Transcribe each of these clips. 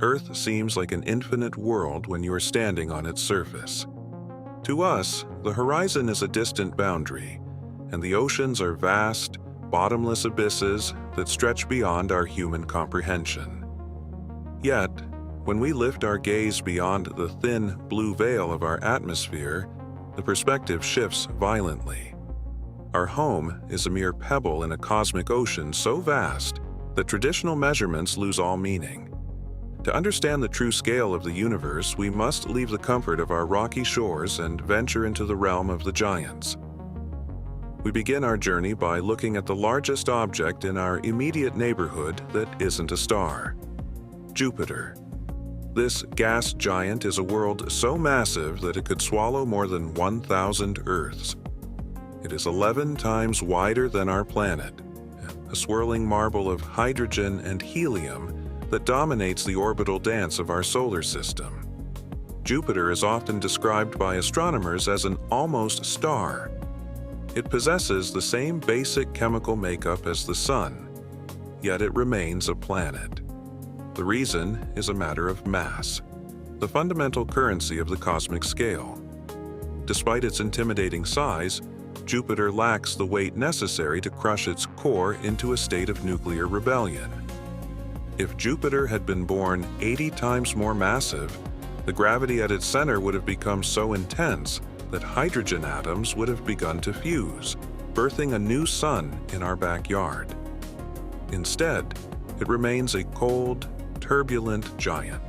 Earth seems like an infinite world when you are standing on its surface. To us, the horizon is a distant boundary, and the oceans are vast, bottomless abysses that stretch beyond our human comprehension. Yet, when we lift our gaze beyond the thin blue veil of our atmosphere, the perspective shifts violently. Our home is a mere pebble in a cosmic ocean so vast that traditional measurements lose all meaning. To understand the true scale of the universe, we must leave the comfort of our rocky shores and venture into the realm of the giants. We begin our journey by looking at the largest object in our immediate neighborhood that isn't a star: Jupiter. This gas giant is a world so massive that it could swallow more than 1,000 Earths. It is 11 times wider than our planet, a swirling marble of hydrogen and helium that dominates the orbital dance of our solar system. Jupiter is often described by astronomers as an almost star. It possesses the same basic chemical makeup as the Sun, yet it remains a planet. The reason is a matter of mass, the fundamental currency of the cosmic scale. Despite its intimidating size, Jupiter lacks the weight necessary to crush its core into a state of nuclear rebellion. If Jupiter had been born 80 times more massive, the gravity at its center would have become so intense that hydrogen atoms would have begun to fuse, birthing a new sun in our backyard. Instead, it remains a cold, turbulent giant,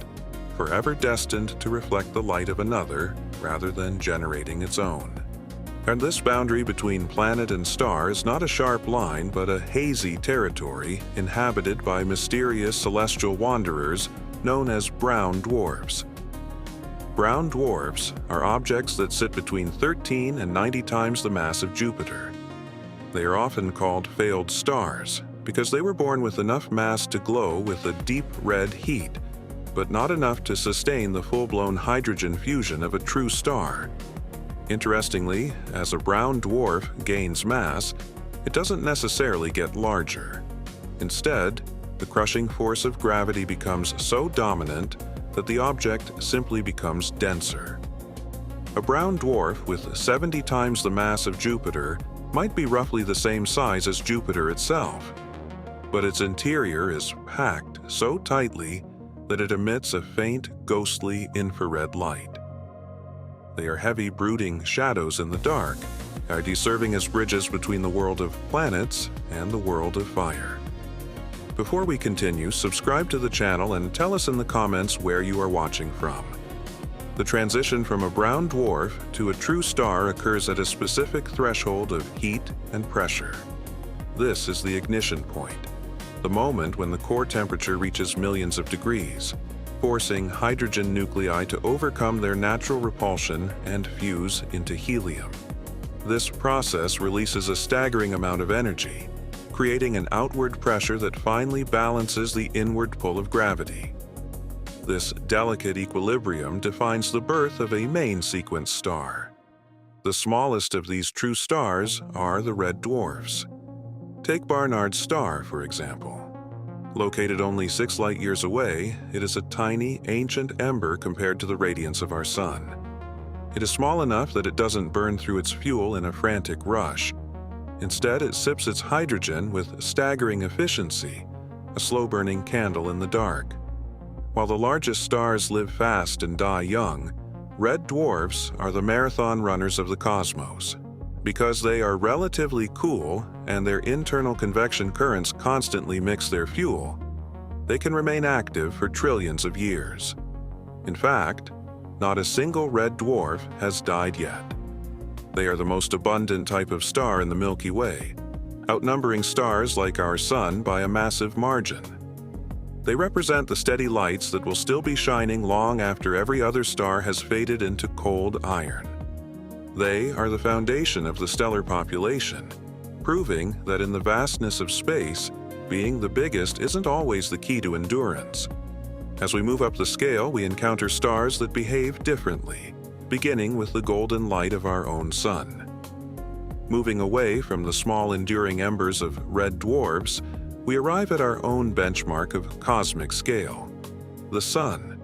forever destined to reflect the light of another rather than generating its own. And this boundary between planet and star is not a sharp line but a hazy territory inhabited by mysterious celestial wanderers known as brown dwarfs. Brown dwarfs are objects that sit between 13 and 90 times the mass of Jupiter. They are often called failed stars because they were born with enough mass to glow with a deep red heat, but not enough to sustain the full-blown hydrogen fusion of a true star. Interestingly, as a brown dwarf gains mass, it doesn't necessarily get larger. Instead, the crushing force of gravity becomes so dominant that the object simply becomes denser. A brown dwarf with 70 times the mass of Jupiter might be roughly the same size as Jupiter itself, but its interior is packed so tightly that it emits a faint, ghostly infrared light. They are heavy, brooding shadows in the dark, serving as bridges between the world of planets and the world of fire. Before we continue, subscribe to the channel and tell us in the comments where you are watching from. The transition from a brown dwarf to a true star occurs at a specific threshold of heat and pressure. This is the ignition point, the moment when the core temperature reaches millions of degrees, forcing hydrogen nuclei to overcome their natural repulsion and fuse into helium. This process releases a staggering amount of energy, creating an outward pressure that finally balances the inward pull of gravity. This delicate equilibrium defines the birth of a main sequence star. The smallest of these true stars are the red dwarfs. Take Barnard's star, for example. Located only 6 light-years away, it is a tiny, ancient ember compared to the radiance of our Sun. It is small enough that it doesn't burn through its fuel in a frantic rush. Instead, it sips its hydrogen with staggering efficiency, a slow-burning candle in the dark. While the largest stars live fast and die young, red dwarfs are the marathon runners of the cosmos. Because they are relatively cool and their internal convection currents constantly mix their fuel, they can remain active for trillions of years. In fact, not a single red dwarf has died yet. They are the most abundant type of star in the Milky Way, outnumbering stars like our Sun by a massive margin. They represent the steady lights that will still be shining long after every other star has faded into cold iron. They are the foundation of the stellar population, proving that in the vastness of space, being the biggest isn't always the key to endurance. As we move up the scale, we encounter stars that behave differently, beginning with the golden light of our own Sun. Moving away from the small enduring embers of red dwarfs, we arrive at our own benchmark of cosmic scale. the Sun.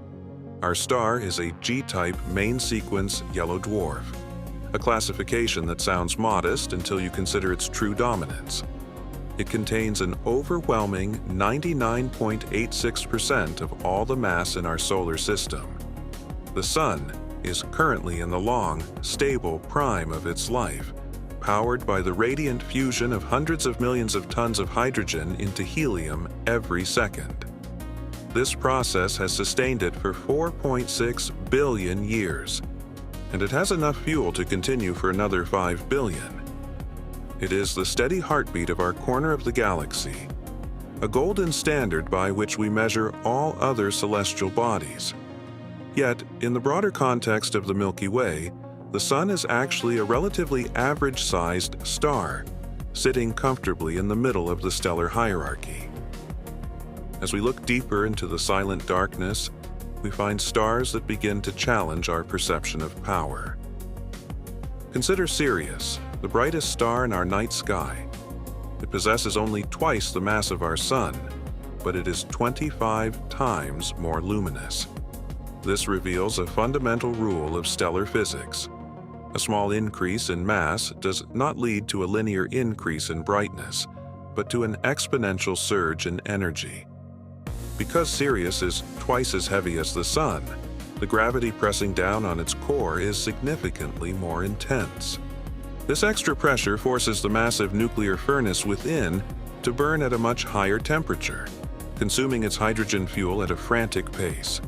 Our star is a G-type main sequence yellow dwarf, a classification that sounds modest until you consider its true dominance. It contains an overwhelming 99.86% of all the mass in our solar system. The Sun is currently in the long, stable prime of its life, powered by the radiant fusion of hundreds of millions of tons of hydrogen into helium every second. This process has sustained it for 4.6 billion years, and it has enough fuel to continue for another 5 billion. It is the steady heartbeat of our corner of the galaxy, a golden standard by which we measure all other celestial bodies. Yet, in the broader context of the Milky Way, the Sun is actually a relatively average-sized star, sitting comfortably in the middle of the stellar hierarchy. As we look deeper into the silent darkness, we find stars that begin to challenge our perception of power. Consider Sirius, the brightest star in our night sky. It possesses only twice the mass of our Sun, but it is 25 times more luminous. This reveals a fundamental rule of stellar physics. A small increase in mass does not lead to a linear increase in brightness, but to an exponential surge in energy. Because Sirius is twice as heavy as the Sun, the gravity pressing down on its core is significantly more intense. This extra pressure forces the massive nuclear furnace within to burn at a much higher temperature, consuming its hydrogen fuel at a frantic pace.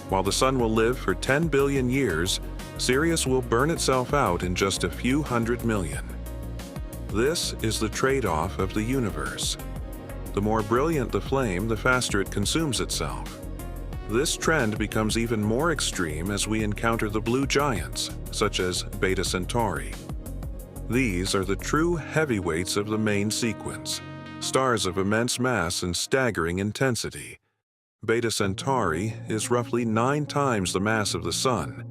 While the Sun will live for 10 billion years, Sirius will burn itself out in just a few hundred million. This is the trade-off of the universe. The more brilliant the flame, the faster it consumes itself. This trend becomes even more extreme as we encounter the blue giants, such as Beta Centauri. These are the true heavyweights of the main sequence, stars of immense mass and staggering intensity. Beta Centauri is roughly 9 times the mass of the Sun,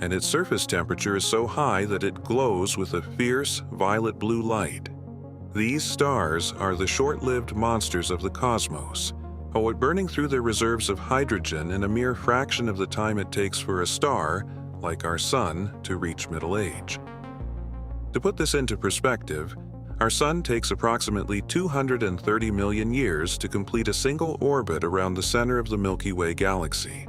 and its surface temperature is so high that it glows with a fierce violet-blue light. These stars are the short-lived monsters of the cosmos, burning through their reserves of hydrogen in a mere fraction of the time it takes for a star, like our Sun, to reach middle age. To put this into perspective, our Sun takes approximately 230 million years to complete a single orbit around the center of the Milky Way galaxy.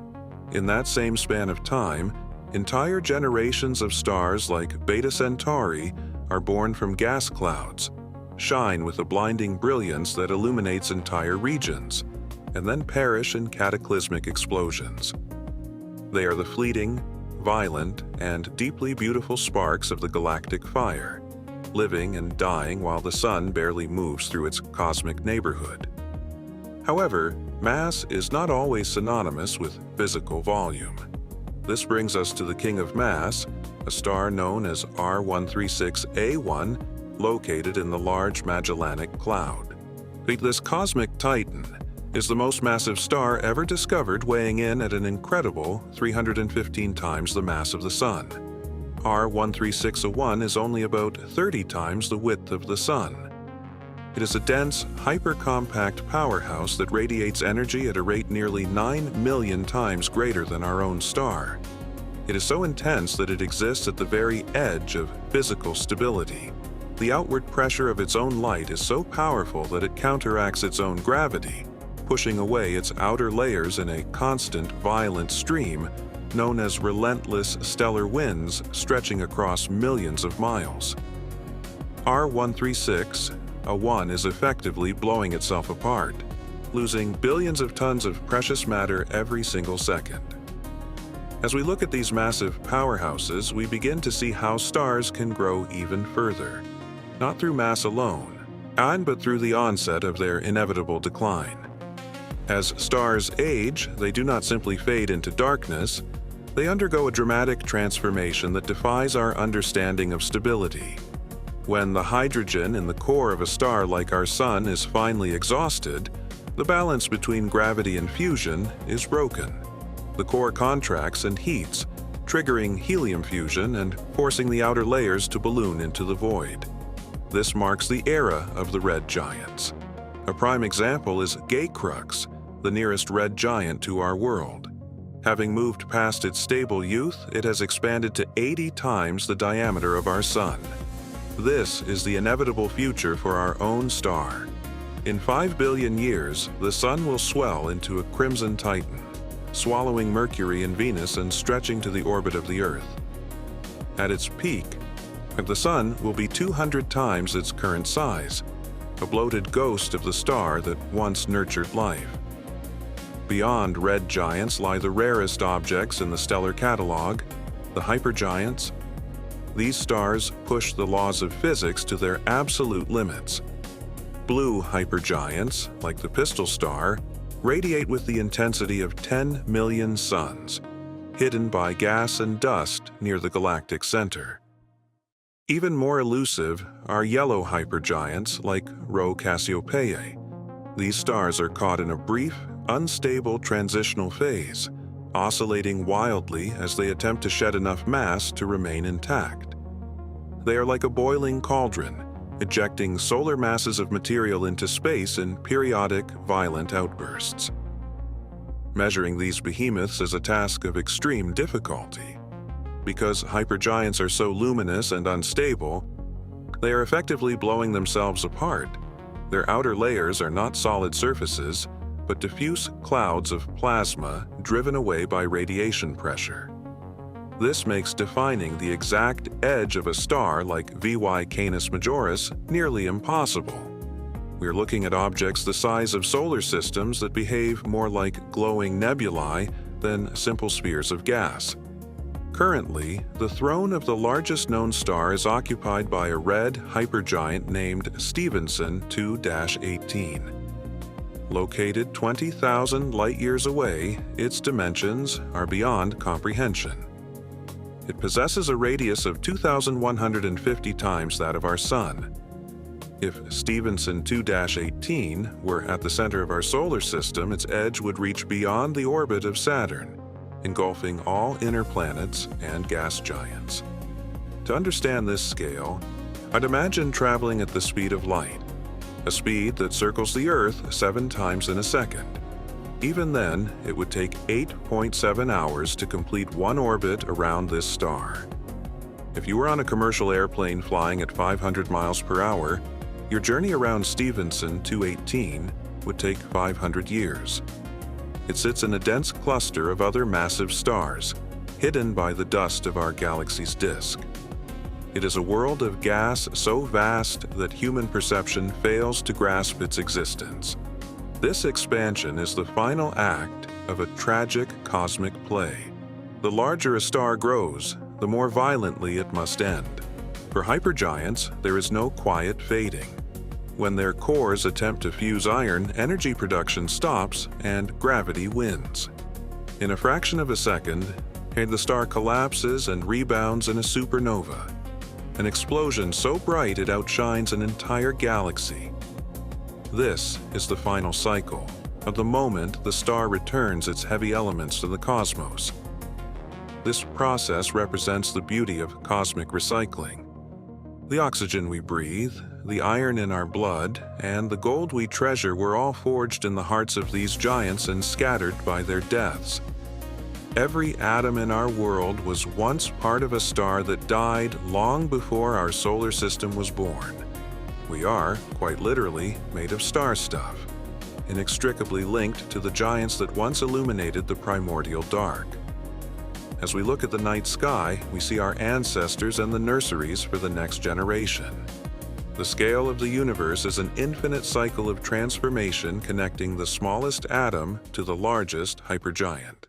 In that same span of time, entire generations of stars like Beta Centauri are born from gas clouds, shine with a blinding brilliance that illuminates entire regions, and then perish in cataclysmic explosions. They are the fleeting, violent, and deeply beautiful sparks of the galactic fire, living and dying while the Sun barely moves through its cosmic neighborhood. However, mass is not always synonymous with physical volume. This brings us to the king of mass, a star known as R136A1, located in the Large Magellanic Cloud. This cosmic titan is the most massive star ever discovered, weighing in at an incredible 315 times the mass of the Sun. R136A1 is only about 30 times the width of the Sun. It is a dense, hyper-compact powerhouse that radiates energy at a rate nearly 9 million times greater than our own star. It is so intense that it exists at the very edge of physical stability. The outward pressure of its own light is so powerful that it counteracts its own gravity, pushing away its outer layers in a constant, violent stream known as relentless stellar winds stretching across millions of miles. R136A1 is effectively blowing itself apart, losing billions of tons of precious matter every single second. As we look at these massive powerhouses, we begin to see how stars can grow even further, not through mass alone, but through the onset of their inevitable decline. As stars age, they do not simply fade into darkness, they undergo a dramatic transformation that defies our understanding of stability. When the hydrogen in the core of a star like our Sun is finally exhausted, the balance between gravity and fusion is broken. The core contracts and heats, triggering helium fusion and forcing the outer layers to balloon into the void. This marks the era of the red giants. A prime example is Gay Crux, the nearest red giant to our world. Having moved past its stable youth, it has expanded to 80 times the diameter of our Sun. This is the inevitable future for our own star. In 5 billion years, the Sun will swell into a crimson titan, swallowing Mercury and Venus and stretching to the orbit of the Earth. At its peak, the Sun will be 200 times its current size, a bloated ghost of the star that once nurtured life. Beyond red giants lie the rarest objects in the stellar catalog, the hypergiants. These stars push the laws of physics to their absolute limits. Blue hypergiants, like the Pistol Star, radiate with the intensity of 10 million suns, hidden by gas and dust near the galactic center. Even more elusive are yellow hypergiants like Rho Cassiopeiae. These stars are caught in a brief, unstable transitional phase, oscillating wildly as they attempt to shed enough mass to remain intact. They are like a boiling cauldron, ejecting solar masses of material into space in periodic, violent outbursts. Measuring these behemoths is a task of extreme difficulty. Because hypergiants are so luminous and unstable, they are effectively blowing themselves apart. Their outer layers are not solid surfaces, but diffuse clouds of plasma driven away by radiation pressure. This makes defining the exact edge of a star like VY Canis Majoris nearly impossible. We're looking at objects the size of solar systems that behave more like glowing nebulae than simple spheres of gas. Currently, the throne of the largest known star is occupied by a red hypergiant named Stephenson 2-18. Located 20,000 light-years away, its dimensions are beyond comprehension. It possesses a radius of 2,150 times that of our Sun. If Stephenson 2-18 were at the center of our solar system, its edge would reach beyond the orbit of Saturn, engulfing all inner planets and gas giants. To understand this scale, I'd imagine traveling at the speed of light, a speed that circles the Earth 7 times in a second. Even then, it would take 8.7 hours to complete one orbit around this star. If you were on a commercial airplane flying at 500 miles per hour, your journey around Stephenson 2-18 would take 500 years. It sits in a dense cluster of other massive stars, hidden by the dust of our galaxy's disk. It is a world of gas so vast that human perception fails to grasp its existence. This expansion is the final act of a tragic cosmic play. The larger a star grows, the more violently it must end. For hypergiants, there is no quiet fading. When their cores attempt to fuse iron, energy production stops and gravity wins. In a fraction of a second, the star collapses and rebounds in a supernova, an explosion so bright it outshines an entire galaxy. This is the final cycle, of the moment the star returns its heavy elements to the cosmos. This process represents the beauty of cosmic recycling. The oxygen we breathe, the iron in our blood, and the gold we treasure were all forged in the hearts of these giants and scattered by their deaths. Every atom in our world was once part of a star that died long before our solar system was born. We are, quite literally, made of star stuff, inextricably linked to the giants that once illuminated the primordial dark. As we look at the night sky, we see our ancestors and the nurseries for the next generation. The scale of the universe is an infinite cycle of transformation connecting the smallest atom to the largest hypergiant.